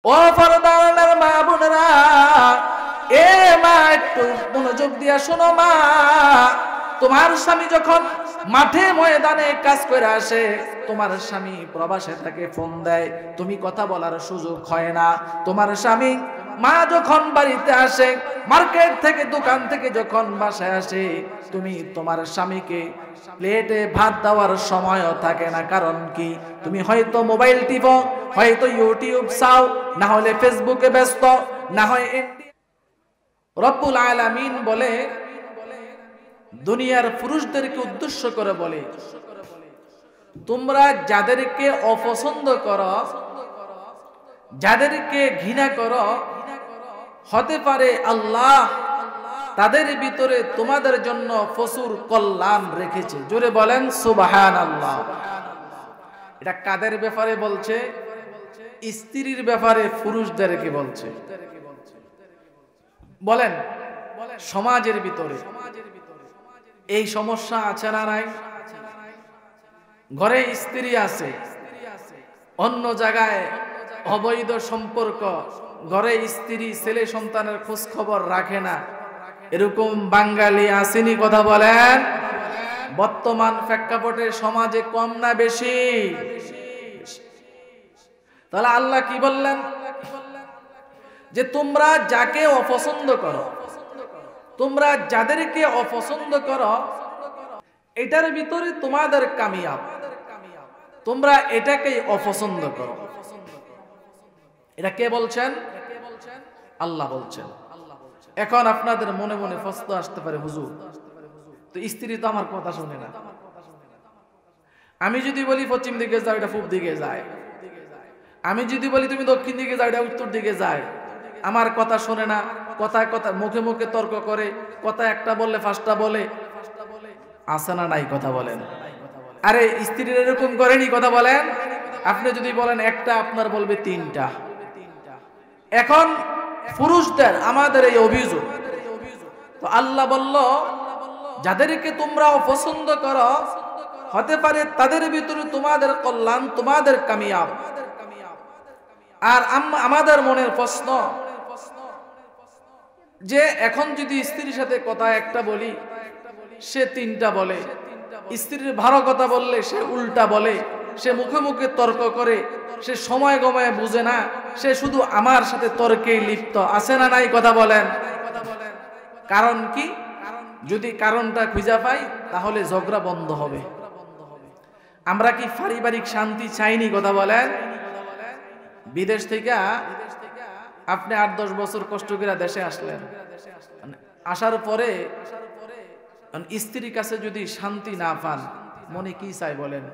ও পর্দার মা বোনেরা, এ মা একটু মনোযোগ দিয়া শোনো মা। তোমার স্বামী যখন মাঠে ময়দানে কাজ করে আসে, তোমার স্বামী প্রবাসে থাকে, ফোন দেয়, তুমি কথা বলার সুযোগ হয় না। তোমার স্বামী মা যখন বাড়িতে আসে, মার্কেট থেকে দোকান থেকে যখন বাসায় আসে, তুমি তোমার স্বামীকে প্লেটে ভাত দেওয়ার সময়ও থাকে না। কারণ কি? তুমি হয়তো মোবাইল টিপো, হয়তো ইউটিউব চাও, না হলে ফেসবুকে ব্যস্ত, না হয় রব্বুল আলামিন বলে, দুনিয়ার পুরুষদেরকে উদ্দেশ্য করে বলে, তোমরা যাদেরকে অপছন্দ করো, যাদেরকে ঘৃণা করো, হতে পারে আল্লাহ তাদের ভিতরে তোমাদের জন্য প্রচুর কল্যাণ রেখেছে। জোরে বলেন সুবহানাল্লাহ। এটা কাদের ব্যাপারে বলছে? স্ত্রীর ব্যাপারে পুরুষদেরকে বলছে। বলেন, সমাজের ভিতরে এই সমস্যা আছে না নাই? ঘরে স্ত্রী আছে, অন্য জায়গায় অবৈধ সম্পর্ক, ঘরে স্ত্রী ছেলে সন্তানের খোঁজ খবর রাখে না, এরকম বাঙালি আসেনি? কথা বলেন। বর্তমান প্রেক্ষাপটে সমাজে কম না বেশি? তাহলে আল্লাহ কি বললেন? যে তোমরা যাকে অপছন্দ করো, তোমরা যাদেরকে অপছন্দ করো, এটার ভিতরে তোমাদের কামিয়াব, তোমরা এটাকেই অপছন্দ করো। এটা কে বলছেন? আল্লাহ বলছেন। এখন আপনাদের মনে মনে প্রশ্ন আসতে পারে, হুজুর তো স্ত্রী তো আমার কথা শুনে না। আমি যদি বলি পশ্চিম দিকে যাও, এটা পূব দিকে যায়। আমি যদি বলি তুমি দক্ষিণ দিকে যাও, এটা উত্তর দিকে যায়। আমার কথা শোনে না, কথায় কথা মুখে মুখে তর্ক করে, কথা একটা বললে পাঁচটা বলে। আছে না নাই? কথা বলেন। আরে স্ত্রীর এরকম করেনি? কথা বলেন। আপনি যদি বলেন একটা, আপনার বলবে তিনটা। এখন পুরুষদের আমাদের এই অভিযোগ, তো আল্লাহ বলল যাদেরকে তোমরা অপছন্দ করো, হতে পারে তাদের ভিতরে তোমাদের কল্যাণ, তোমাদের কামিয়াব। আর আমাদের মনের প্রশ্ন যে এখন যদি স্ত্রীর সাথে কথা একটা বলি, সে তিনটা বলে, স্ত্রীর ভালো কথা বললে সে উল্টা বলে, সে মুখে মুখে তর্ক করে, সে সময় গময়ে বুঝে না, সে শুধু আমার সাথে তর্কেই লিপ্ত। আছে না নাই? কথা বলেন। কারণ কি? যদি কারণটা খুঁজে পাই, তাহলে ঝগড়া বন্ধ হবে। আমরা কি পারিবারিক শান্তি চাইনি? কথা বলেন। বিদেশ থেকে আপনি 8-10 বছর কষ্ট করে দেশে আসলেন, আসার পরে স্ত্রীর কাছে যদি শান্তি না পান, মনে কি চাই বলেন?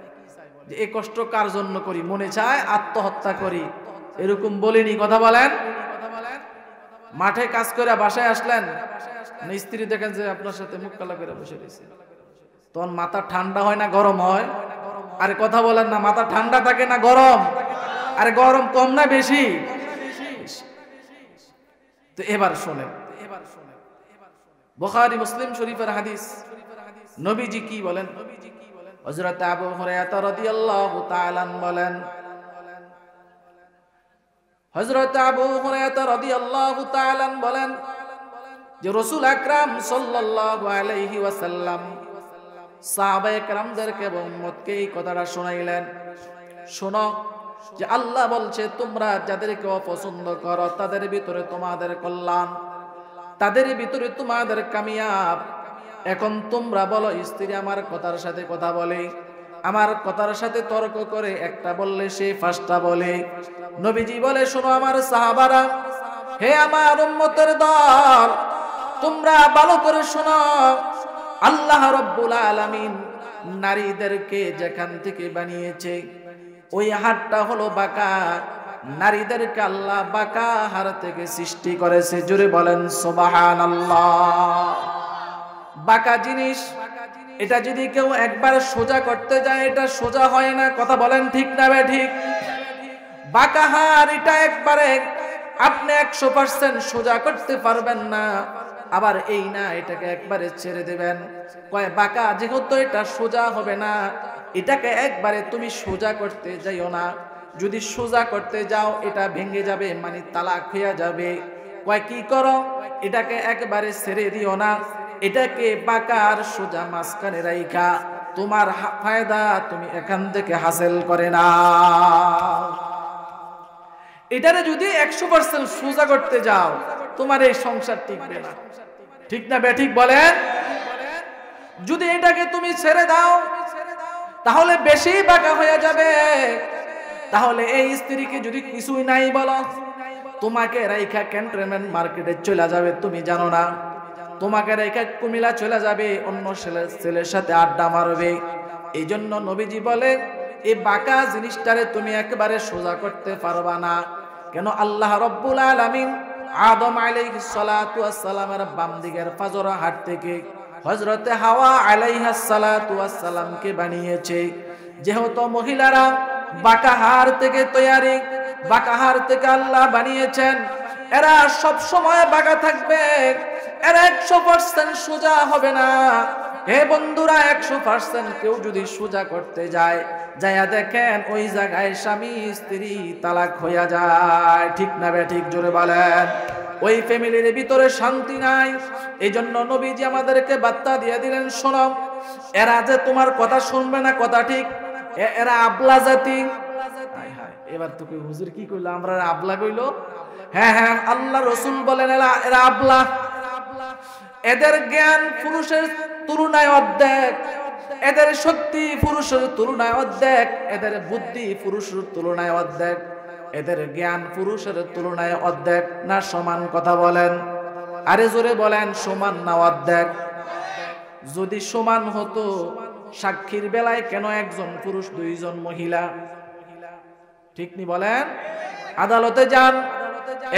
যে এই কষ্ট কার জন্য করি? মনে চায় আত্মহত্যা করি। এরকম বলিনি? কথা বলেন। মাঠে কাজ করে বাসায় আসলেন, স্ত্রী দেখেন যে আপনার সাথে মুখ কালা করে বসে রয়েছে, তখন মাথা ঠান্ডা হয় না গরম হয়? আরে কথা বলেন না, মাথা ঠান্ডা থাকে না গরম? আরে গরম কম না বেশি? তো এবার শোনেন, বুখারী মুসলিম শরীফের হাদিস, নবীজি কি বলেন? হযরত আবু হুরায়রা রাদিয়াল্লাহু তাআলা বলেন, হযরত আবু হুরায়রা রাদিয়াল্লাহু তাআলা বলেন যে রাসূল আকরাম সাল্লাল্লাহু আলাইহি ওয়াসাল্লাম সাহাবায়ে কেরামদেরকে এবং উম্মতকে এই কথাটা শোনাইলেন, শোনো যে আল্লাহ বলছে তোমরা যাদেরকে অপছন্দ করো, তাদের ভিতরে তোমাদের কল্যাণ, তাদের ভিতরে তোমাদের কামিয়াব। এখন তোমরা বলো, স্ত্রী আমার কথার সাথে কথা বলে, আমার কথার সাথে তর্ক করে, একটা বললে সে পাঁচটা বলে। নবীজি বলে, শোনো আমার সাহাবারা, হে আমার উম্মতের দল, তোমরা ভালো করে শোনো, আল্লাহ রাব্বুল আলামিন নারীদেরকে যেখান থেকে বানিয়েছে, ওই হাতটা হলো বাঁকা। নারীদেরকে আল্লাহ বাঁকা হাড় থেকে সৃষ্টি করেছে। জোরে বলেন সুবহানাল্লাহ। বাঁকা জিনিস, এটা যদি কেউ একবার সোজা করতে যায়, এটা সোজা হয় না। কথা বলেন ঠিক না বে ঠিক? বাঁকা হাড় এটা একবারে আপনি 100% সোজা করতে পারবেন না। আবার এই না, এটাকে একবারে ছেড়ে দেবেন, কয় বাঁকা যেহেতু এটা সোজা হবে না, এটাকে একবারে তুমি সোজা করতে যাইও না। যদি সোজা করতে যাও এটা ভেঙে যাবে, মানে তালাক হয়ে যাবে। কয় কি করো, এটাকে একবারে ছেড়ে দিও না, এটাকে বাঁকার সোজা মাঝখানে রাইখা তোমার ফায়দা তুমি এখান থেকে হাসিল করে না। এটারে যদি 100% সোজা করতে যাও তোমার এই সংসার টিকবে না। ঠিক না বেঠিক বলেন? যদি এটাকে তুমি ছেড়ে দাও তাহলে বেশি বাঁকা হয়ে যাবে। তাহলে এই স্ত্রীকে যদি কিছুই নাই বলো, তোমাকে রাইখা ক্যান্টনমেন্ট মার্কেটে চলে যাবে, তুমি জানো না। তোমাকে রাইখা কুমিল্লা চলে যাবে, অন্য ছেলের সাথে আড্ডা মারবে। এই জন্য নবীজি বলে এই বাঁকা জিনিসটারে তুমি একেবারে সোজা করতে পারবা না। কেন? আল্লাহ রব্বুল আলামিন আদম আলাইহিস সালাতু ওয়াস সালামের বাম দিকের ফাজর হাট থেকে হযরতে হাওয়া আলাইহাস সালাতু ওয়াস সালামকে বানিয়েছে। যেহেতু মহিলারা বাঁকা হাড় থেকে তৈরি, বাঁকা হাড় থেকে আল্লাহ বানিয়েছেন, এরা সব সময় বাঁকা থাকবে, এরা 100% সোজা হবে না। হে বন্ধুরা, 100% কেউ যদি সোজা করতে যায়, যাইয়া দেখেন ওই জায়গায় স্বামী স্ত্রী তালাক হইয়া যায়। ঠিক না বেঠিক? জোরে বলেন। ওই ফ্যামিলির ভিতরে শান্তি নাই। এই জন্য নবীজি আমাদেরকে বার্তা দিয়ে দিলেন, শোনো, এরা যে তোমার কথা শুনবে না, কথা ঠিক, এরা আবলা জাতি। এবার তো হুজুর কি কইলো, আমরা আবলা কইলো? হ্যাঁ হ্যাঁ, আল্লাহ রসুল বলেন এরা আবলা। এদের জ্ঞান পুরুষের তুলনায় অর্ধেক, এদের শক্তি পুরুষের তুলনায় অর্ধেক, এদের বুদ্ধি পুরুষের তুলনায় অর্ধেক, এদের জ্ঞান পুরুষের তুলনায় অর্ধেক। না সমান? কথা বলেন। আরে জোরে বলেন, সমান না অর্ধেক? যদি সমান হতো সাক্ষীর বেলায় কেন একজন পুরুষ দুইজন মহিলা? ঠিক নি বলেন? আদালতে যান,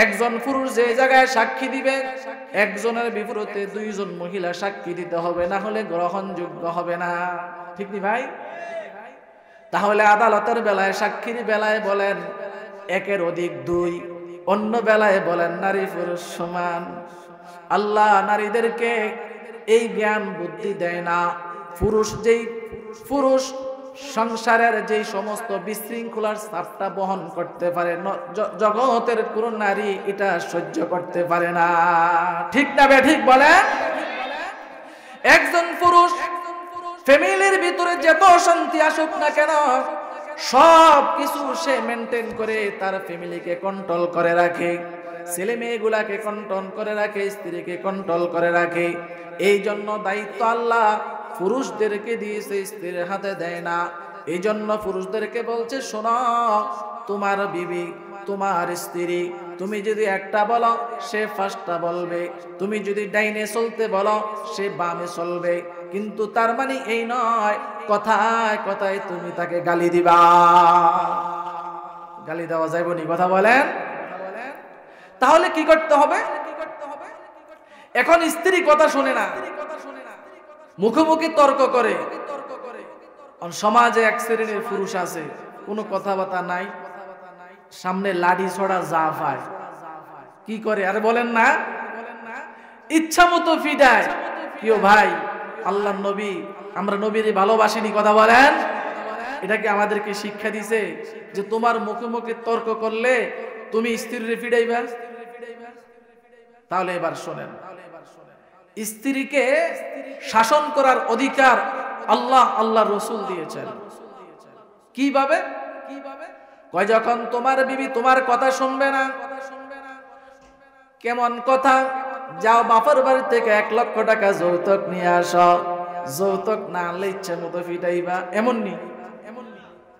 একজন পুরুষ যে জায়গায় সাক্ষী দিবে, একজনের বিপরীতে দুইজন মহিলা সাক্ষী দিতে হবে, না হলে গ্রহণযোগ্য হবে না। ঠিক নি ভাই? তাহলে আদালতের বেলায়, সাক্ষীর বেলায় বলেন একের অধিক দুই, অন্য বেলায় বলেন নারী পুরুষ সমান। আল্লাহ নারীদেরকে এই জ্ঞান বুদ্ধি দেয় না। পুরুষ সংসারের যেই সমস্ত বিশৃঙ্খলার চাপটা বহন করতে পারে, জগতের কোন নারী এটা সহ্য করতে পারে না। ঠিক না বেঠিক বলে? একজন পুরুষ ফ্যামিলির ভিতরে যত অশান্তি আসুক না কেন, সব কিছু সে মেনটেন করে তার ফ্যামিলিকে কন্ট্রোল করে রাখে, ছেলে মেয়েগুলাকে কন্ট্রোল করে রাখে, স্ত্রীকে কন্ট্রোল করে রাখে। এই জন্য দায়িত্ব আল্লাহ পুরুষদেরকে দিয়েছে, স্ত্রীর হাতে দেয় না। এই জন্য পুরুষদেরকে বলছে, শোনো, তোমার বিবি, তোমার স্ত্রী, তুমি যদি একটা বলো সে পাঁচটা বলবে, তুমি যদি ডাইনে চলতে বলো সে বামে চলবে। কিন্তু তার মানে এই নয় কথায় কথায় তুমি তাকে গালি দিবা। গালি দেওয়া যাইব নি? কথা বলেন। তাহলে কি করতে হবে? এখন স্ত্রী কথা শোনে না, মুখোমুখি তর্ক করে। সমাজে এক শ্রেণীর পুরুষ আছে, কোনো কথাবার্তা নাই, সামনে লাঠি ছড়া যা পায় কি করে, আরে বলেন না, ইচ্ছা মতো ফিডায়। কেউ ভাই, আল্লাহর নবী, আমরা নবীর ভালোবাসিনি? কথা বলেন। এটাকে আমাদেরকে শিক্ষা দিছে যে তোমার মুখে মুখে তর্ক করলে তুমি স্ত্রীর ফিডাইবা। তাহলে এবার শোনেন, স্ত্রীকে শাসন করার অধিকার আল্লাহ রসুল দিয়েছেন। কিভাবে? কয় যখন তোমার বিবি তোমার কথা শুনবে না। কেমন কথা? যাও বাপের বাড়ি থেকে 1 লক্ষ টাকা যৌতুক নিয়ে আসো, যৌতুক না আনলে ইচ্ছে মতো ফিটাইবা। এমন নি?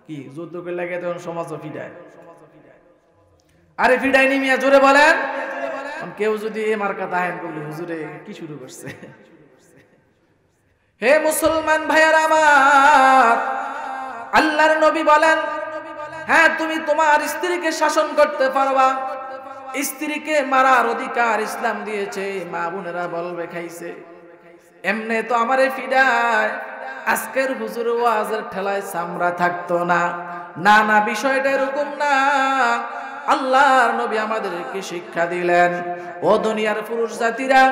কি যৌতুকের লাগে তখন সমাজ ফিটায়? আরে ফিটাইনি মিয়া, জোরে বলেন। কেউ যদি এমার কথা আইন করলে হুজুরে কি শুরু করছে? হে মুসলমান ভাইয়ারা আমার, আল্লাহর নবী বলেন, হ্যাঁ তুমি তোমার স্ত্রীকে শাসন করতে পারবা, স্ত্রীকে মারার অধিকার ইসলাম দিয়েছে। মা বোনেরা বলবে খাইছে, এমনি তো আমারে ফিডায়, আজকের হুজুর ওয়াজের ঠেলায় চামড়া থাকতো না। না না, বিষয়টা এরকম না। আল্লাহর নবী আমাদেরকে শিক্ষা দিলেন, ও দুনিয়ার পুরুষ জাতিরা,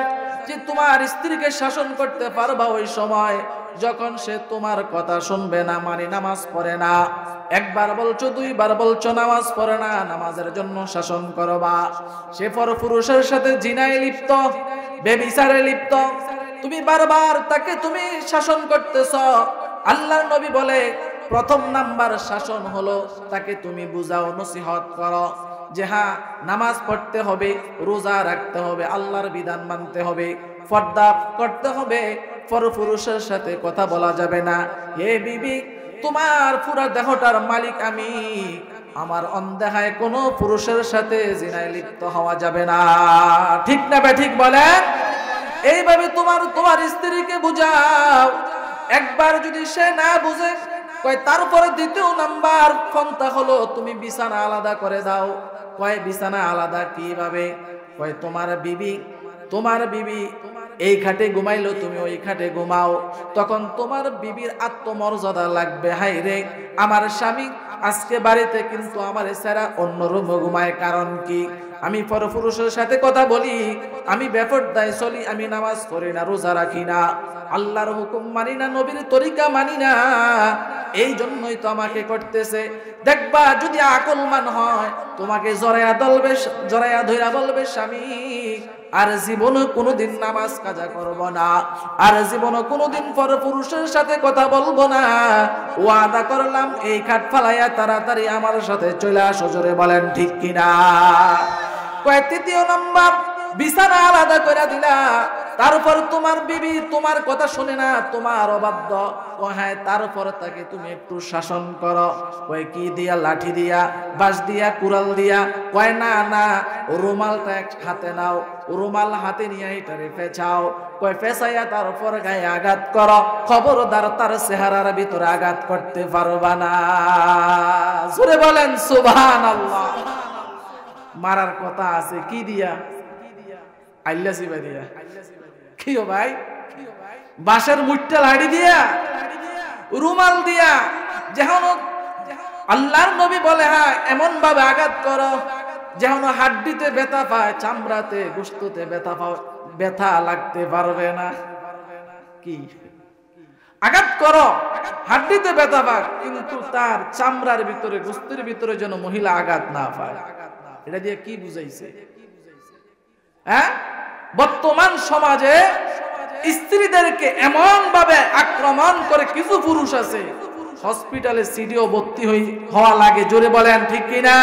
যে তোমার স্ত্রীকে শাসন করতে পারবা ওই সময় যখন সে তোমার কথা শুনবে না, মানে নামাজ পড়ে না। একবার বলছো, দুইবার বলছো নামাজ পড়ে না, নামাজের জন্য শাসন করবা। সে পরপুরুষের সাথে জিনায় লিপ্ত, ব্যভিচারে লিপ্ত, তুমি বারবার তাকে তুমি শাসন করতেছ। আল্লাহর নবী বলে প্রথম নাম্বার শাসন হলো তাকে তুমি বুঝাও, নসিহত করো যে হ্যাঁ নামাজ পড়তে হবে, রোজা রাখতে হবে, আল্লাহর বিধান মানতে হবে, পর্দা করতে হবে, পরপুরুষের সাথে কথা বলা যাবে না। হে বিবি, তোমার পুরা দেহটার মালিক আমি, আমার অনদেহায় কোনো পুরুষের সাথে জিনায় লিপ্ত হওয়া যাবে না। ঠিক না ঠিক বলেন? এইভাবে তোমার স্ত্রীকে বুঝাও। একবার যদি সে না বুঝে, কয় তারপরে দ্বিতীয় নাম্বার পন্থা হলো তুমি বিছানা আলাদা করে দাও। কয় বিছানা আলাদা কিভাবে? কয় তোমার বিবি এই খাটে ঘুমাইলো, তুমি ওই খাটে ঘুমাও। তখন তোমার বিবির আত্মমর্যাদা লাগবে, হাই রে আমার স্বামী আজকে বাড়িতে কিন্তু আমার ছাড়া অন্য রুমে ঘুমায়, কারণ কি? আমি পরপুরুষের সাথে কথা বলি, আমি বেপরদায় চলি, আমি নামাজ পড়ি না, রোজা রাখি না, আল্লাহর হুকুম মানি না, নবীর তরিকা মানি না, এই জন্যই তো আমাকে করতেছে। দেখবা যদি আকলমান হয় তোমাকে জড়াইয়া ধইরা বলবে স্বামী আর জীবনে কোনোদিন নামাজ কাজা করব না, আর জীবনে কোনোদিন পরপুরুষের সাথে কথা বলবো না, ওয়াদা করলাম এই খাট ফালাইয়া তাড়াতাড়ি আমার সাথে চলে আসো। জোরে বলেন ঠিক কিনা? কয় তৃতীয় নাম্বার বিছানা আলাদা করে দিলা, তারপর তোমার বিবি তোমার কথা শুনে না, তোমার অবাধ্য, হ্যাঁ তারপর তাকে তুমি একটু শাসন করো। কয় কি দিয়া? লাঠি দিয়া, বাঁশ দিয়া, কুড়াল দিয়া। কয় না না, রুমালটা এক হাতে নাও, রুমাল হাতে নিয়ে এটারে পেঁচাও। কয় পেঁচাইয়া তারপর গায়ে আঘাত করো, খবরদার তার চেহারার ভিতরে আঘাত করতে পারবা না। জোরে বলেন সুবহানাল্লাহ। মারার কথা আছে কি দিয়া? আইল্লা সিবা দিয়া। কিও ভাই? বাঁশের মুঠটা লাড়ি দিয়া, রুমাল দিয়া, যেন আল্লাহর নবী বলে হ্যাঁ এমন ভাবে আঘাত করো যেন হাড্ডিতে ব্যথা পায়, চামড়াতে গোশততে ব্যথা লাগতে পারবে না। কি আঘাত করো, হাড্ডিতে ব্যথা পায়, কিন্তু তার চামড়ার ভিতরে, গোশতের ভিতরে যেন মহিলা আঘাত না পায়। এটা দিয়ে কি বুঝাইছে? হ্যাঁ, বর্তমান সমাজে স্ত্রীদেরকে এমন ভাবে আক্রমণ করে কিছু পুরুষ আছে, হসপিটালে সিডিও ভর্তি হওয়া লাগে। জোরে বলেন ঠিক কিনা?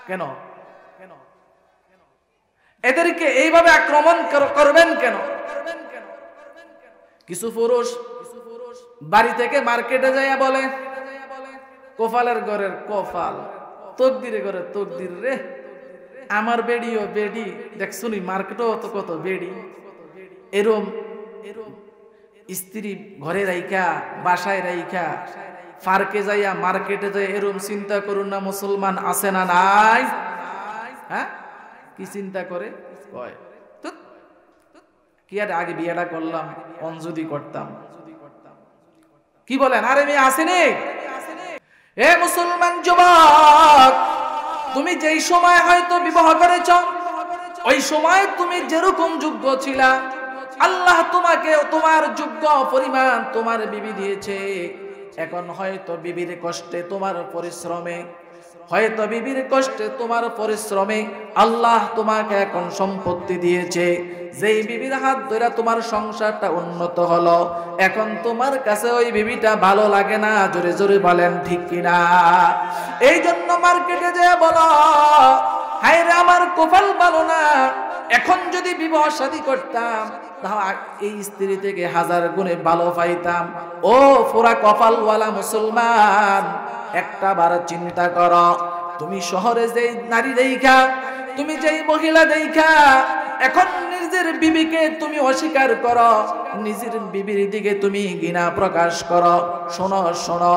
কেন এদেরকে এইভাবে আক্রমণ করবেন কেন? কিছু পুরুষ বাড়ি থেকে মার্কেটে যাইয়া বলে কপালের ঘরের কপাল, তকদিরে ঘরের তকদির রে, আমার বেডিও বেডি দেখছুনি মার্কেটও কত বেডি। এরম স্ত্রী ঘরে রাইখা, বাসায় রাইখা, পার্কে যাইয়া, মার্কেটে যাই, এরম চিন্তা করুন না মুসলমান আছে না নাই? হ্যাঁ, কি চিন্তা করে? কয় কি আর আগে বিয়েটা করলাম, অঞ্জুদি করতাম। কি বলেন? আরে মেয়ে আসেনি? এ মুসলমান যুবক, তুমি যেই সময় হয়তো বিবাহ করেছ, ওই সময় তুমি যেরকম যোগ্য ছিলা, আল্লাহ তোমাকে তোমার যোগ্য পরিমাণ তোমার বিবি দিয়েছে। এখন হয়তো বিবির কষ্টে, তোমার পরিশ্রমে, হয়তো বিবির কষ্টে, তোমার পরিশ্রমে আল্লাহ তোমাকে এখন সম্পত্তি দিয়েছে। যেই বিবির হাত ধরে তোমার সংসারটা উন্নত হলো, এখন তোমার কাছে ওই বিবিটা ভালো লাগে না। জোরে জোরে বলেন ঠিক কিনা? এই জন্য মার্কেটে যেয়ে বলো হায় রে আমার কপাল ভালো না, এখন যদি বিবাহ শাদী করতাম এই স্ত্রী থেকে 1000 গুণে ভালো পাইতাম। ও পুরা কপালওয়ালা মুসলমান, একটা বার চিন্তা করো, তুমি শহরে যেই নারী দেখা, তুমি যেই মহিলা দেখা এখন নিজের বিবিকে তুমি অস্বীকার করো, নিজের বিবির দিকে তুমি ঘৃণা প্রকাশ করো। শোনো শোনো,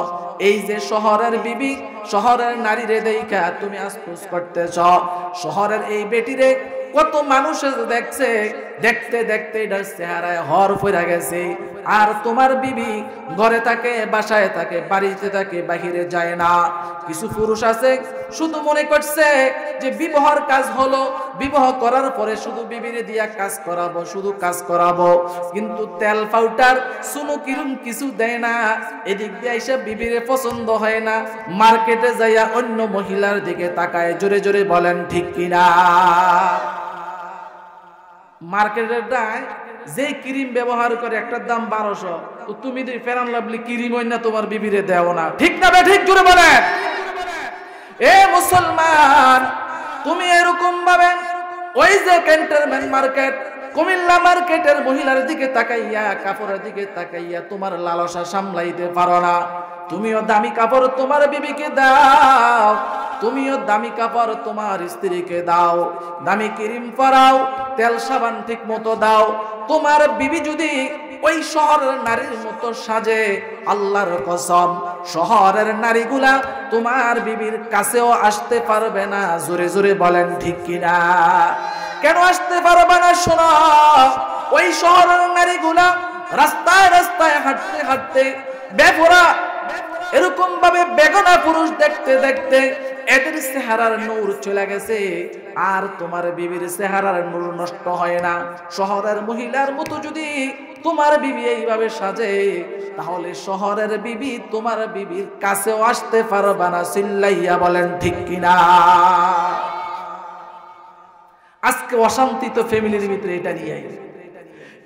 এই যে শহরের বিবি, শহরের নারীরে দেখা তুমি আফসোস করতেছ। শহরের এই বেটিরে কত মানুষ দেখছে, দেখতে দেখতে এটার চেহারায় হর ফিরে গেছে। আর তোমার বিবি ঘরে থাকে, বাসায় থাকে, বাড়িতে থাকে, বাহিরে যায় না। কিছু পুরুষ আছে শুধু মনে করছে যে বিবাহর কাজ হলো, বিবাহ করার পরে শুধু বিবিরে দিয়া কাজ করাবো, শুধু কাজ করাবো, কিন্তু তেল পাউডার সুনো কিরম কিছু দেয় না। এদিক দিয়ে এসে বিবিরে পছন্দ হয় না, মার্কেটে যাইয়া অন্য মহিলার দিকে তাকায়। জোরে জোরে বলেন ঠিক কিনা? মার্কেটের দায় যে ক্রিম ব্যবহার করে একটার দাম 1200, তো তুমি ফেরান লাভলি ক্রিম হয় না তোমার বিবিরে দেও না, ঠিক না? ঠিক জোরে বলেন। এ মুসলমান, তুমি এরকম ভাবে ওই যে ক্যান্টনমেন্ট মার্কেট, কুমিল্লা মার্কেটের মহিলার দিকে তাকাইয়া, কাপড়ের দিকে তাকাইয়া তোমার লালসা সামলাইতে পারো না। তুমিও দামি কাপড় তোমার বিবিকে দাও, তুমিও দামি কাপড় তোমার স্ত্রীকে দাও, দামি ক্রিম পরাও, তেল সাবান ঠিক মতো দাও। তোমার বিবি যদি ওই শহরের নারীর মতো সাজে, আল্লাহর কসম শহরের নারীগুলা তোমার বিবির কাছেও আসতে পারবে না। জোরে জোরে বলেন ঠিক কিনা? কেন আসতে পারবে না? শোনো, ওই শহরের নারীগুলা রাস্তায় রাস্তায় হাঁটতে হাঁটতে বেপরা এরকম ভাবে বেগনা পুরুষ দেখতে দেখতে এদের চেহারার নূর চলে গেছে, আর তোমার বিবির চেহারার নূর নষ্ট হয় না। শহরের মহিলার মতো যদি তোমার বিবি এইভাবে সাজে, তাহলে শহরের বিবি তোমার বিবির কাছেও আসতে পারবে না। চিল্লাইয়া বলেন ঠিক কিনা? আজকে অশান্তি তো ফ্যামিলির ভিতরে এটা নিয়ে।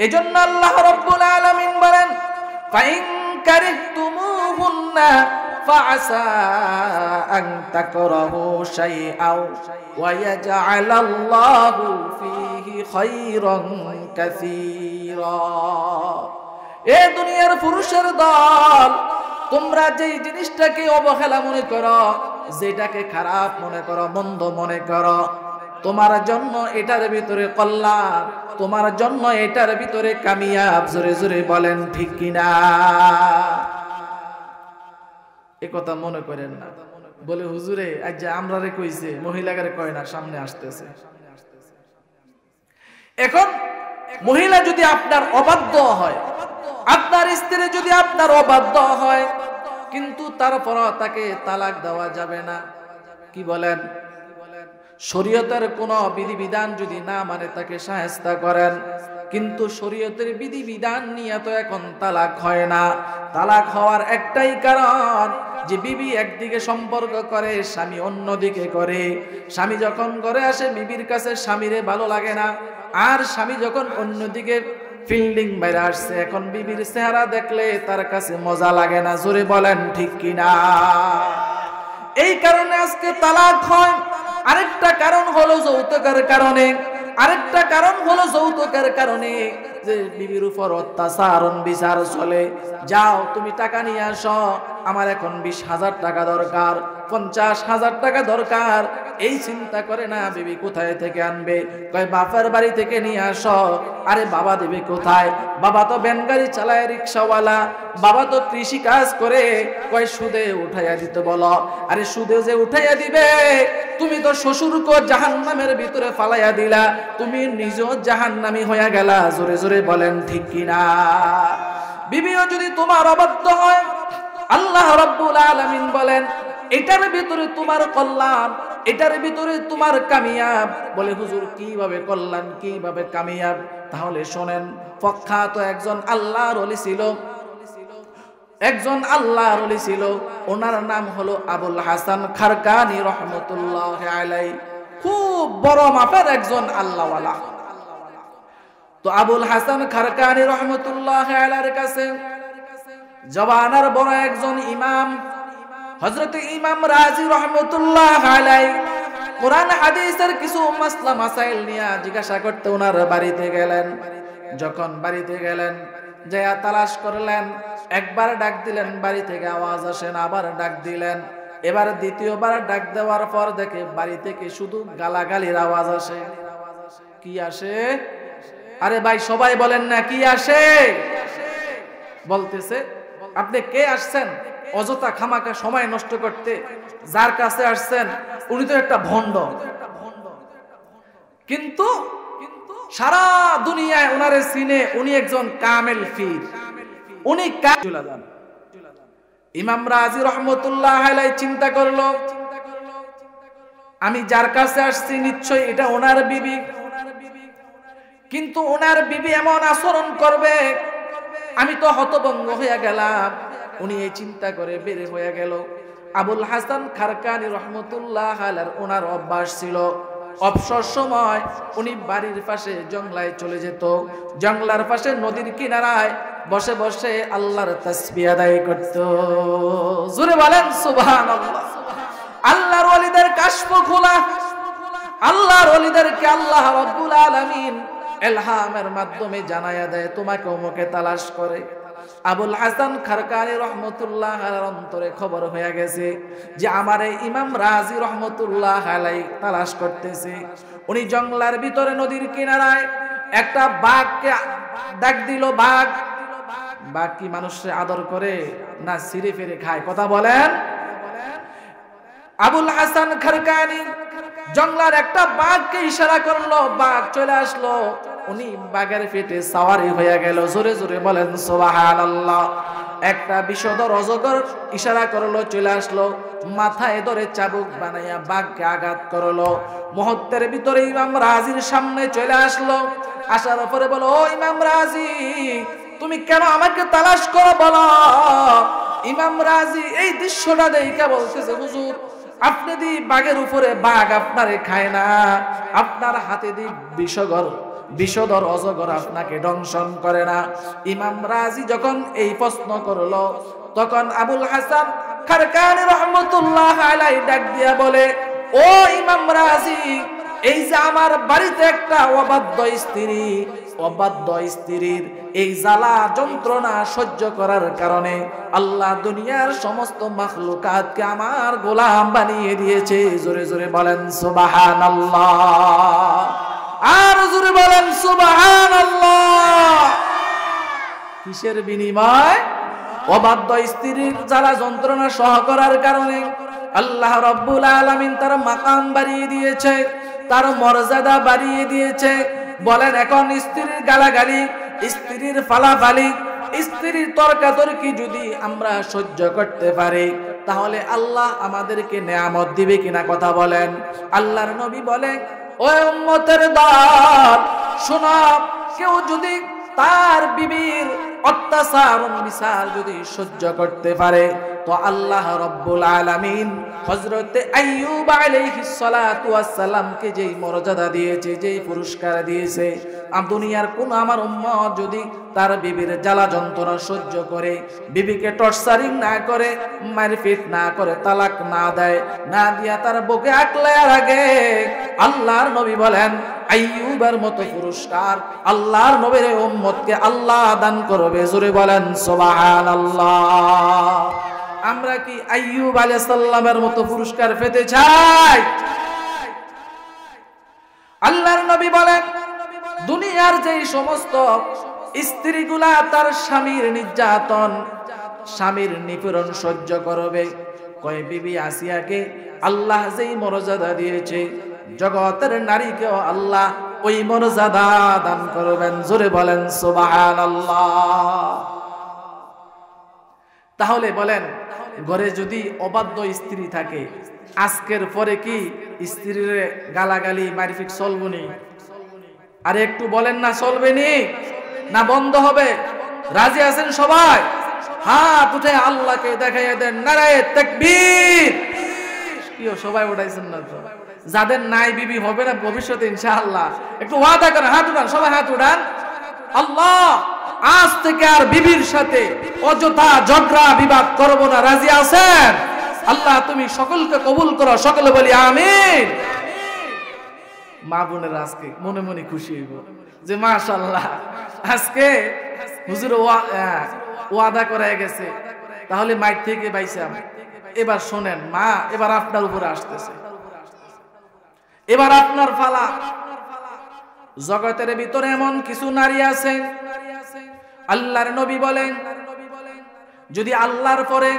এজন্য আল্লাহ রাব্বুল আলামিন বলেন, ফাইন কারিহতুমুহুন্না ফাআসা আন তাকরাহু শাইআও ওয়া ইয়াজআলাল্লাহু ফীহি খায়রান কাসীরা। এ দুনিয়ার পুরুষের দল, তোমরা যেই জিনিসটাকে অবহেলা মনে করো, যেটাকে খারাপ মনে করো, মন্দ মনে করো, তোমার জন্য এটার ভিতরে কল্যাণ, তোমার জন্য এটার ভিতরে কামিয়াব। জোরে জোরে বলেন ঠিক কিনা? এ কথা মনে করেন না। বলে হুজুরে আজ যে আমরা রে কইছে, মহিলাগারে কয় না, সামনে আসতেছে। এখন মহিলা যদি আপনার অবাধ্য হয়, আপনার স্ত্রী যদি আপনার অবাধ্য হয়, কিন্তু তারপর তাকে তালাক দেওয়া যাবে না। কি বলেন? শরীয়তের কোন বিধিবিধান যদি না মানে তাকে শায়েস্তা করেন, কিন্তু শরীয়তের বিধিবিধান নিয়ে তো এখন তালাক হয় না। তালাক হওয়ার একটাই কারণ যে বিবি একদিকে সম্পর্ক করে, স্বামী অন্যদিকে করে। স্বামী যখন ঘরে আসে বিবির কাছে স্বামীরে ভালো লাগে না, আর স্বামী যখন অন্যদিকে ফিল্ডিং বাইরে আসছে, এখন বিবির চেহারা দেখলে তার কাছে মজা লাগে না। জোরে বলেন ঠিক কিনা? এই কারণে আজকে তালাক হয়। আরেকটা কারণ হলো যৌতুকের কারণে, আরেকটা কারণ হলো যৌতুকের কারণে যে বিবির উপর অত্যাচার বিচার চলে। যাও তুমি টাকা নিয়ে আসো, আমার এখন 20,000 টাকা দরকার, 50,000 টাকা দরকার। এই চিন্তা করে না বিবি কোথায় থেকে আনবে, কয় বাপের বাড়ি থেকে নিয়ে আসো। আরে বাবা দেবে কোথায়? বাবা তো ভ্যান গাড়ি চালায়, রিক্সাওয়ালা, বাবা তো কৃষি কাজ করে। কয় সুদে উঠাইয়া দিতে বলো। আরে সুদে যে উঠাইয়া দিবে, তুমি তো শ্বশুরকে জাহান্নামের ভিতরে ফালাইয়া দিলা, তুমি নিজেও জাহান্নামী হইয়া গেলা। জোরে জোরে বলেন ঠিক কিনা? বিবিও যদি তোমার অবাধ্য হয়, আল্লাহ রাব্বুল আলামিন বলেন এটার ভিতরে তোমার কল্যাণ, এটার ভিতরে তোমার কামিয়াব। বলে হুজুর কিভাবে কল্যাণ, কিভাবে কামিয়াব? তাহলে শোনেন, প্রখ্যাত একজন আল্লাহর ওলি ছিল, একজন আল্লাহর ওলি ছিল, ওনার নাম হলো আবুল হাসান খারকানি রহমতুল্লাহ আলাইহি। খুব বড় মাপের একজন আল্লাহওয়ালা। তো আবুল হাসান খারকানি রহমতুল্লাহ আলাইহির কাছে জবানার বড় একজন ইমাম হযরত ইমাম রাজি রহমতুল্লাহ আলাইহি কোরআন হাদিসের কিছু মাসলা মাসাইল নিয়ে জিজ্ঞাসা করতে ওনার বাড়িতে গেলেন। যখন বাড়িতে গেলেন, যায়া তালাশ করলেন, একবার ডাক দিলেন, বাড়ি থেকে আওয়াজ আসে না, আবার ডাক দিলেন। এবার দ্বিতীয়বার ডাক দেওয়ার পর দেখে বাড়ি থেকে শুধু গালাগালির আওয়াজ আসে। কি আসে? আরে ভাই সবাই বলেন না কি আসে? বলতেছে আপনি কে আসছেন? অযথা খামাকা সময় নষ্ট করতে, যার কাছে আসছেন উনি তো একটা ভণ্ড, কিন্তু সারা দুনিয়ায় ওনারে চিনে উনি একজন কামেল ফির, উনি চলে যান। ইমাম রাজি রহমতুল্লাহ আলাইহি চিন্তা করলো, আমি যার কাছে আসছি নিশ্চয়ই এটা ওনার বিবি, কিন্তু ওনার বিবি এমন আচরণ করবে, আমি তো হতভম্ব হয়ে গেলাম। উনি এই চিন্তা করে বের হয়ে গেল। আবুল হাসান খারকানি রহমতুল্লাহ আলাইহি ওনার অভ্যাস ছিল অবসর সময় উনি বাড়ির পাশে জংলায় চলে যেত, জংলার পাশে নদীর কিনারায় বসে বসে আল্লাহর তাসবিহ আদায় করত। জোরে বলেন সুবহানাল্লাহ। আল্লাহর ওলিদের কাশফ খোলা, আল্লাহর ওলিদেরকে আল্লাহ রাব্বুল আলামিন ইলহামের মাধ্যমে জানায়া দেয় তোমাকে ওমকে তালাশ করে। আবুল হাসান খারকানি রহমতুল্লাহ আলাইহির অন্তরে খবর হয়ে গেছে যে আমারে ইমাম রাজি রহমতুল্লাহ আলাইহি তালাশ করতেছে। উনি জঙ্গলার ভিতরে নদীর কিনারায় একটা বাঘকে ডাক দিল। বাঘ কি মানুষের আদর করে না ছিঁড়ে ফিরে খায়? কথা বলেন। আবুল হাসান খারকানি জঙ্গলার একটা বাঘকে ইশারা করলো, বাঘ চলে আসলো, উনি বাঘের পেটে সাওয়ারি হয়ে গেল। জোরে জোরে বলেন সুবহানাল্লাহ। একটা বিষধর অজগর ইশারা করলো, চলে আসলো, মাথায় ধরে চাবুক বানাইয়া বাঘকে আঘাত করলো। মুহূর্তের ভিতরে ইমাম রাজির সামনে চলে আসলো। আসার পরে বলো, ও ইমাম রাজি, তুমি কেন আমাকে তালাশ করো বলো। ইমাম রাজি এই দৃশ্যটা দেখে বলতেছে, হুজুর আপনি দি বাঘের উপরে, বাঘ আপনারে খায় না, আপনার হাতে দি বিষধর অজগর আপনাকে দংশন করে না। ইমাম রাজি যখন এই প্রশ্ন করলো, তখন আবুল হাসান খারকানি রহমতুল্লাহ আলাইহি ডাক দিয়া বলে, ও ইমাম রাজি, এই যে আমার বাড়িতে একটা অবাধ্য স্ত্রীর এই জ্বালা যন্ত্রণা সহ্য করার কারণে আল্লাহ দুনিয়ার সমস্ত মাখলুকাতকে আমার গোলাম বানিয়ে দিয়েছে। জোরে জোরে বলেন সুবহানাল্লাহ, আর জোরে বলেন সুবহানাল্লাহ। কিসের বিনিময়? অবাধ্য স্ত্রীর জ্বালা যন্ত্রণা সহ করার কারণে আল্লাহ রাব্বুল আলামিন তার মাকাম বাড়িয়ে দিয়েছে, তার মর্যাদা বাড়িয়ে দিয়েছে। বলেন এখন স্ত্রীর গালাগালি, স্ত্রীর ফালাফালি, স্ত্রীর তর্কাতর্কি যদি আমরা সহ্য করতে পারি, তাহলে আল্লাহ আমাদেরকে নেয়ামত দিবে কিনা? কথা বলেন। আল্লাহর নবী বলেন, ও উম্মতের দল শোনো, কেউ যদি তার বিবির অত্যাচার বিচার যদি সহ্য করতে পারে, তো আল্লাহ রাব্বুল আলামিন হযরতে আইয়ুব আলাইহিস সালাতু ওয়াস সালামকে যেই মর্যাদা দিয়েছে, যেই পুরস্কার দিয়েছে, দুনিয়ার কোন আমার উম্মত যদি তার বিবির জ্বালা যন্ত্রণা সহ্য করে, বিবিকে টর্চারিং না করে, মারপিট না করে, তালাক না দেয়, না দিয়া তার বুকে আকলার আগে, আল্লাহর নবী বলেন আইয়ুবের মতো পুরস্কার আল্লাহর নবীর উম্মতকে আল্লাহ দান করবে। জোরে বলেন সুবহানাল্লাহ। আমরা কি আইয়ুব আলাইহিস সালামের মতো পুরস্কার পেতে চাই? আল্লাহর নবী বলেন, দুনিয়ার যেই সমস্ত স্ত্রীগুলা তার স্বামীর নির্যাতন, স্বামীর নিপীড়ন সহ্য করবে, কয় বিবি আসিয়াকে আল্লাহ যেই মর্যাদা দিয়েছে, জগতের নারীকেও আল্লাহ ওই মর্যাদা দান করবেন। জোরে বলেন সুবহানাল্লাহ। তাহলে বলেন, ঘরে যদি অবাধ্য স্ত্রী থাকে, আজকের পরে কি স্ত্রীর গালাগালি মারপিট চলবনি? আরে একটু বলেন না, চলবেনি না বন্ধ হবে? রাজি আছেন সবাই? হাত উঠে আল্লাহকে দেখাইয়া দেন নারায়ে তাকবীর। কিও সবাই উঠাইছেন না তো? যাদের নাই বিবি হবে না ভবিষ্যতে ইনশাআল্লাহ, একটু ওয়াদা করেন, হাত উঠান, সবাই হাত উঠান। আল্লাহ আজ থেকে আর বিবির সাথে অযথা ঝগড়া বিবাদ করব না। রাজি আছেন? আল্লাহ তুমি সকলকে কবুল করো, সকলে বলি আমিন। মা বোনের আজকে মনে মনে খুশি হইব যে মাশাআল্লাহ আজকে হুজুর ওয়াদা করে গেছে, তাহলে মাইক থেকে বাইসাম। এবার শোনেন মা, এবার আপনার উপরে আসতেছে, এবার আপনার ফালা। জগতের ভিতরে এমন কিছু নারী আছে, আল্লাহর নবী বলেন, যদি আল্লাহর পরে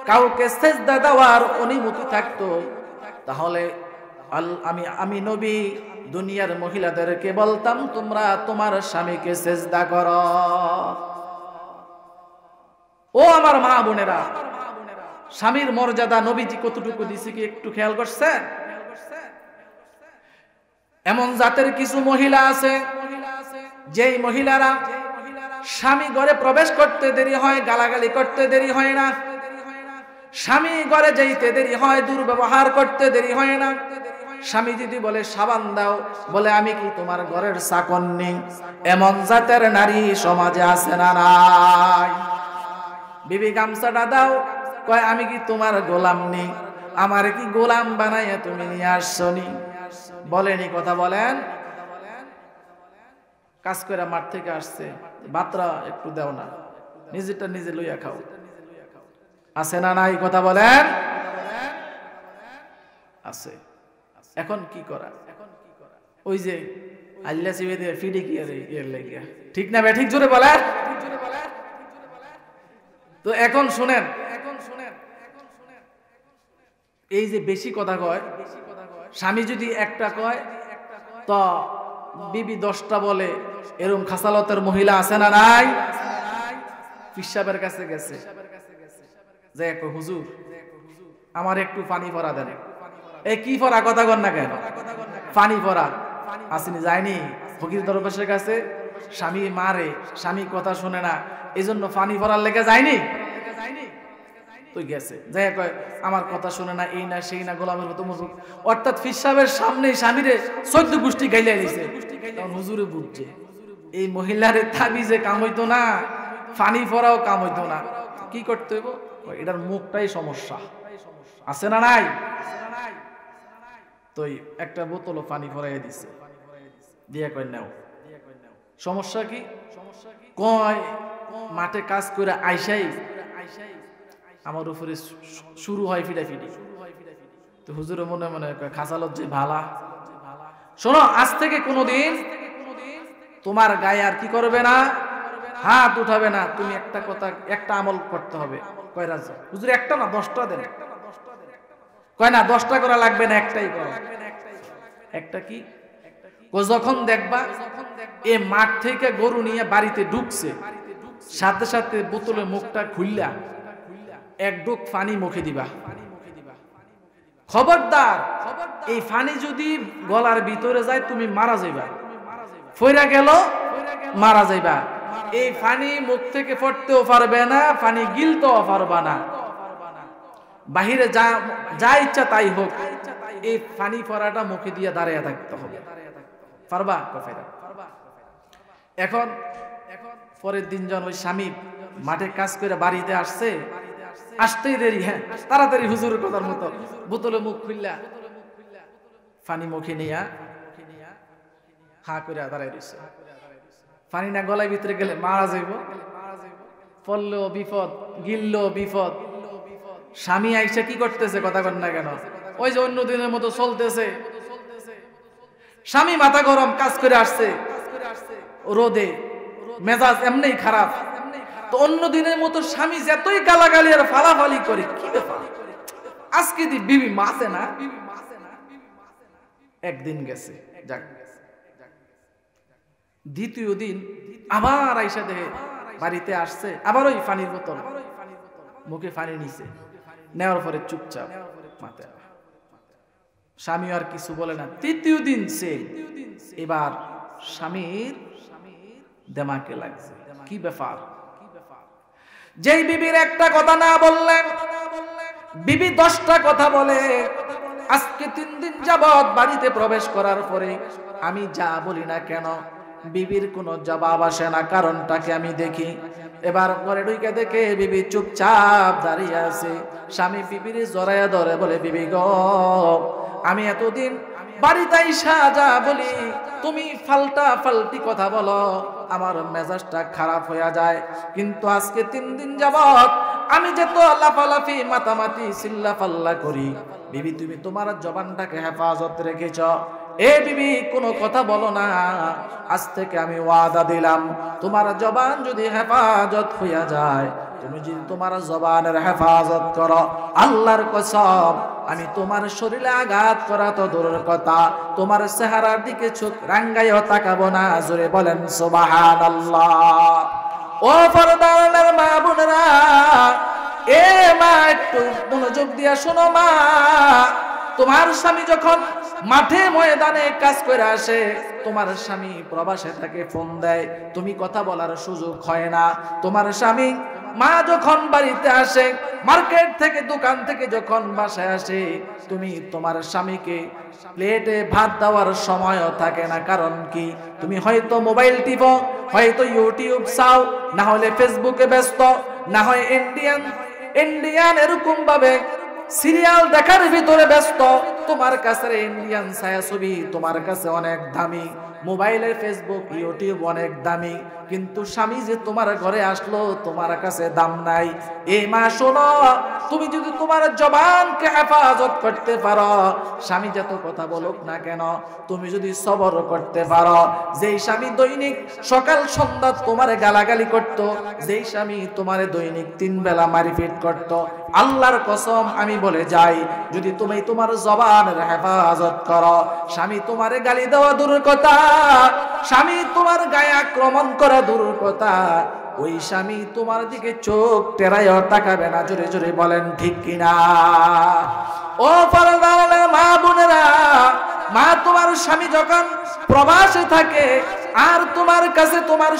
কাউকে সেজদা দেওয়ার অনুমতি থাকতো, তাহলে আমি নবী দুনিয়ার মহিলাদেরকে বলতাম তোমরা তোমার স্বামীকে সেজদা করো। ও আমার মা বোনেরা, স্বামীর মর্যাদা নবীজি কতটুকু দিছে কি একটু খেয়াল করছেন? এমন জাতের কিছু মহিলা আছে যেই মহিলারা স্বামী ঘরে প্রবেশ করতে দেরি হয়, গালাগালি করতে দেরি হয় না, স্বামী ঘরে যাইতে দেরি হয়, দুর্ব্যবহার করতে দেরি হয় না। স্বামী যদি বলে সাবান দাও, বলে আমি কি তোমার ঘরের চাকর নেই? এমন জাতের নারী সমাজে আছে না নাই? বিবি গামছাটা দাও, কয় আমি কি তোমার গোলাম নেই? আমার কি গোলাম বানাইয়া তুমি নিয়ে আসছো নি? বলেনি কথা বলেন? কাজ করে মাঠ থেকে আসছে, বাতরা একটু দাও না, নিজেরটা নিজে লইয়া খাও, আছে না নাই? কথা বলেন? আছে। এখন কি করা? ওই যে আল্লাহ সিবে দিয়ে ফিডে কি আরে এর লাগিয়া, ঠিক না? ঠিক জোরে বলেন। তো এখন শুনেন, এই যে বেশি কথা কয়, স্বামী যদি একটা কয় তো বিবি 10টা বলে, এরকম খাসালতের মহিলা আছে না নাই? পিসাবের কাছে গেছে, যে হুজুর আমার একটু পানি পরা দেন। এই কি পরা? কথা কন না কেন? পানি পরা আসেনি, যায়নি ফকির দরবেশের কাছে, স্বামী মারে, স্বামী কথা শুনে না, এই জন্য পানি পরার লেগে যায়নি? তো গেছে, যাই কয় আমার কথা শুনে না, এই না সেই না, গোলামের মতো মুরুখ। অর্থাৎ ফিসাবের সামনে স্বামীরে 14 গোষ্ঠী গাইলে দিছে। তখন হুজুরে বুঝছে এই মহিলারে তাবিজে কাম হইতো না, পানি পরাও কাম হইতো না, কি করতে হইব? এটার মুখটাই সমস্যা, আছে না নাই? তো একটা বোতলও পানি পরাইয়া দিছে, দিয়া কয় নাও। সমস্যা কি? কয় মাঠে কাজ করে আইসাই আমার উপরে শুরু হয় ফিডাফিডি। তো হুজুরে মনে মনে খাসালত যে ভালা, শোনো আজ থেকে কোনোদিন তোমার গায়ে আর কি করবে না, হাত উঠাবে না। তুমি একটা কথা, একটা আমল করতে হবে। কয় রাজ হুজুর একটা না 10টা দেন। কয় না 10টা করা লাগবে না, একটাই করো। একটা কি? যখন দেখবা এ মাঠ থেকে গরু নিয়ে বাড়িতে ঢুকছে, সাথে সাথে বোতলের মুখটা খুললা এক ডুক পানি মুখে দিবা। খবরদার এই পানি যদি গলার ভিতরে যায় তুমি মারা যাইবা, ফইরা গেল মারা যাইবা। এই পানি মুখ থেকে পড়তেও পারবে না, পানি গিলতেও পারবা না, বাহিরে যা ইচ্ছা তাই হোক, এই পানি পড়াটা মুখে দিয়ে দাঁড়িয়ে থাকতে হবে। পারবা? এখন পরের দিন যখন ওই স্বামী মাঠে কাজ করে বাড়িতে আসছে, আসতেই দেরি, হ্যাঁ তাড়াতাড়ি হুজুরের কথার মতো বোতলে মুখ খুললা পানি মুখে নিয়া হা করে দাঁড়াই দিচ্ছে। পানি না গলায় ভিতরে গেলে মারা যাইব, পড়লেও বিপদ, গিললেও বিপদ। স্বামী আইসা কি করতেছে? কথা কন না কেন? ওই যে অন্য দিনের মতো চলতেছে। স্বামী মাথা গরম, কাজ করে আসছে রোদে, মেজাজ এমনি খারাপ। তো অন্য দিনের মতো স্বামী যতই গালাগালি আর ফালাফালি করে, কি ব্যাপার আজকে দি বিবি মাসে না? একদিন গেছে, যাক দ্বিতীয় দিন আবার আইসা দেখে বাড়িতে আসছে, আবার ওই পানির বোতল মুখে পানি নিছে, নেওয়ার পরে চুপচাপ মাথা। স্বামী আর কিছু বলে না। তৃতীয় দিন সে এবার স্বামীর দেমাকে লাগছে, কি ব্যাপার? যেই বিবির একটা কথা না বললেন, বিবি 10টা কথা বলে। আজকে 3 দিন যাবত বাড়িতে প্রবেশ করার পরে আমি যা বলি না কেন বিবির কোনো জবাব আসে না। কারণটাকে আমি দেখি। এবার ঘরে ঢুকে দেখে বিবি চুপচাপ দাঁড়িয়ে আছে। স্বামী বিবির জড়াইয়া ধরে বলে, বিবি গো, আমি এতদিন বাড়িতে আইসা যা বলি তুমি ফাল্টা ফাল্টি কথা বলো, আমার মেজাজটা খারাপ হয়ে যায়। কিন্তু আজকে 3 দিন যাবত আমি যে তো লাফালাফি মাতামাতি চিল্লা পাল্লা করি, বিবি তুমি তোমার জবানটাকে হেফাজত রেখেছ। এ বিবি কোনো কথা বলো না। আজ থেকে আমি ওয়াদা দিলাম, তোমার জবান যদি হেফাজত হইয়া যায়, তুমি যদি তোমার জবানের হেফাজত করো, আল্লাহর কসম আমি তোমার শরীরে আঘাত করা তো দূরের কথা, তোমার চেহারার দিকে চোখ রাঙ্গাইও তাকাবো না। জোরে বলেন সুবহানাল্লাহ। ও পর্দার মা বোনেরা, এ মা একটু মনোযোগ দিয়া শোনো মা, তোমার স্বামী যখন মাঠে ময়দানে কাজ করে আসে, তোমার স্বামী প্রবাসে থাকে, ফোন দেয়, তুমি কথা বলার সুযোগ হয় না। তোমার স্বামী মা যখন বাড়িতে আসে, মার্কেট থেকে দোকান থেকে যখন বাসায় আসে, তুমি তোমার স্বামীকে প্লেটে ভাত দেওয়ার সময়ও থাকে না। কারণ কি? তুমি হয়তো মোবাইল টিপো, হয়তো ইউটিউব চাও, না হলে ফেসবুকে ব্যস্ত, না হয় ইন্ডিয়ান এরকম ভাবে সিরিয়াল দেখার ভিতরে ব্যস্ত। তোমার কাছে ইন্ডিয়ান ছায়াছবি তোমার কাছে অনেক দামি, মোবাইলে ফেসবুক ইউটিউব অনেক দামি, কিন্তু স্বামী যে তোমার ঘরে আসলো তোমার কাছে দাম নাই। এই মা শোনো, তুমি যদি তোমার জবানকে হেফাজত করতে পারো, স্বামী যত কথা বলুক না কেন, তুমি যদি সবর করতে পারো, যেই স্বামী দৈনিক সকাল সন্ধ্যা তোমার গালাগালি করত, যেই স্বামী তোমার দৈনিক 3 বেলা মারিপিট করত, আল্লাহর কসম আমি বলে যাই, যদি তুমি তোমার জবানের হেফাজত করো, স্বামী তোমারে গালি দেওয়া দূরের কথা, স্বামী তোমার গায়ে আক্রমণ করা দূরের কথা, ওই স্বামী তোমার দিকে চোখ টেরাইও তাকাবে না। জোরে জোরে বলেন ঠিক কিনা? ও পর্দার মা বোনেরা, মা তোমার স্বামী যখন প্রবাসে থাকে আর তোমার কাছে তোমার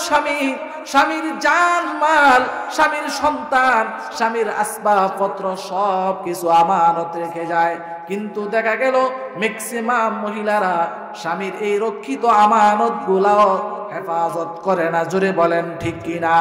স্বামীর জান মাল, স্বামীর সন্তান, স্বামীর আসবাবপত্র সব কিছু আমানত রেখে যায়, কিন্তু দেখা গেল ম্যাক্সিমাম মহিলারা স্বামীর এই রক্ষিত আমানত গুলাও হেফাজত করে না। জোরে বলেন ঠিক কিনা?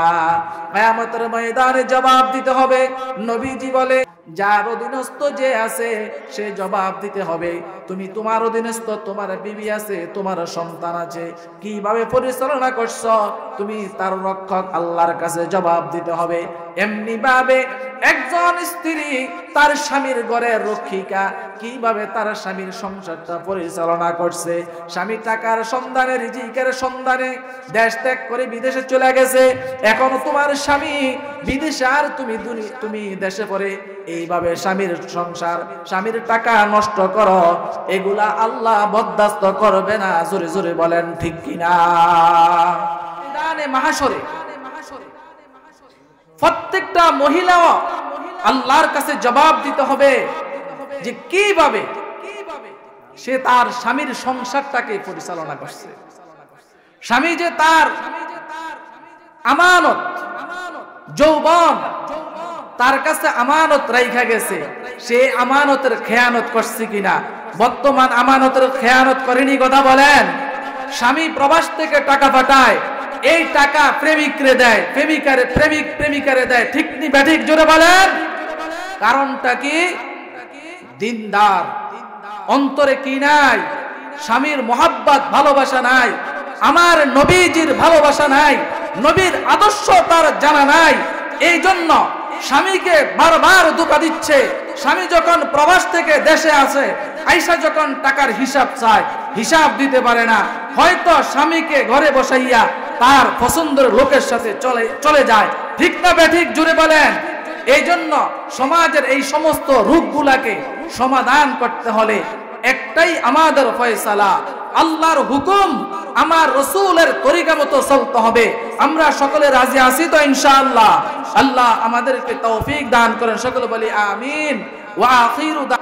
কিয়ামতের ময়দানে জবাব দিতে হবে। নবীজি বলে, যার অধীনস্থ যে আছে সে জবাব দিতে হবে। তুমি তোমার অধীনস্থ, তোমার বিবি আছে, তোমার সন্তান আছে, কিভাবে পরিচালনা করছো, তুমি তার রক্ষক, আল্লাহর কাছে জবাব দিতে হবে। এমনি ভাবে একজন স্ত্রী তার স্বামীর ঘরের রক্ষিকা, কিভাবে তার স্বামীর সংসারটা পরিচালনা করছে। স্বামী টাকার সন্ধানে, রিজিকের সন্ধানে দেশ ত্যাগ করে বিদেশে চলে গেছে, এখন তোমার স্বামী বিদেশে আর তুমি দেশে পড়ে এইভাবে স্বামীর সংসার, স্বামীর টাকা নষ্ট করো, এগুলা আল্লাহ বরদাস্ত করবে না। জোরে জোরে বলেন ঠিক কিনা? মাহাশরে প্রত্যেকটা মহিলা আল্লাহর কাছে জবাব দিতে হবে যে কিভাবে সে তার স্বামীর সংসারটাকে পরিচালনা করছে। স্বামী যে তার আমানত, যৌবন তার কাছে আমানত রাইখা গেছে, সে আমানতের খেয়ানত করছে কিনা। বর্তমান আমানতের খেয়ানত করেনি, কথা বলেন। স্বামী প্রবাস থেকে টাকা পাঠায়, এই টাকা প্রেমিকরে দেয়, প্রেমিকারে দেয়, ঠিক নি ব্যাঠিক? জোরে বলেন। কারণটা কি? দিনদার, অন্তরে কি নাই? স্বামীর মোহাব্বত, ভালোবাসা নাই, আমার নবীজির ভালোবাসা নাই, নবীর আদর্শ তার জানা নাই। এই জন্য স্বামীকে বারবার ধোঁকা দিচ্ছে। স্বামী যখন প্রবাস থেকে দেশে আসে, আইসা যখন টাকার হিসাব চায়, হিসাব দিতে পারে না, হয়তো স্বামীকে ঘরে বসাইয়া তার পছন্দের লোকের সাথে চলে যায়, ঠিক না ব্যাঠিক? জুড়ে বলেন। এই জন্য সমাজের এই সমস্ত রূপগুলাকে সমাধান করতে হলে একটাই আমাদের ফয়সালা, আল্লাহর হুকুম, আমার রাসূলের তরিকা মতো চলতে হবে। আমরা সকলে রাজি আছি তো ইনশাআল্লাহ? আল্লাহ আমাদেরকে তৌফিক দান করেন, সকলে বলি আমিন। ওয়া আখিরু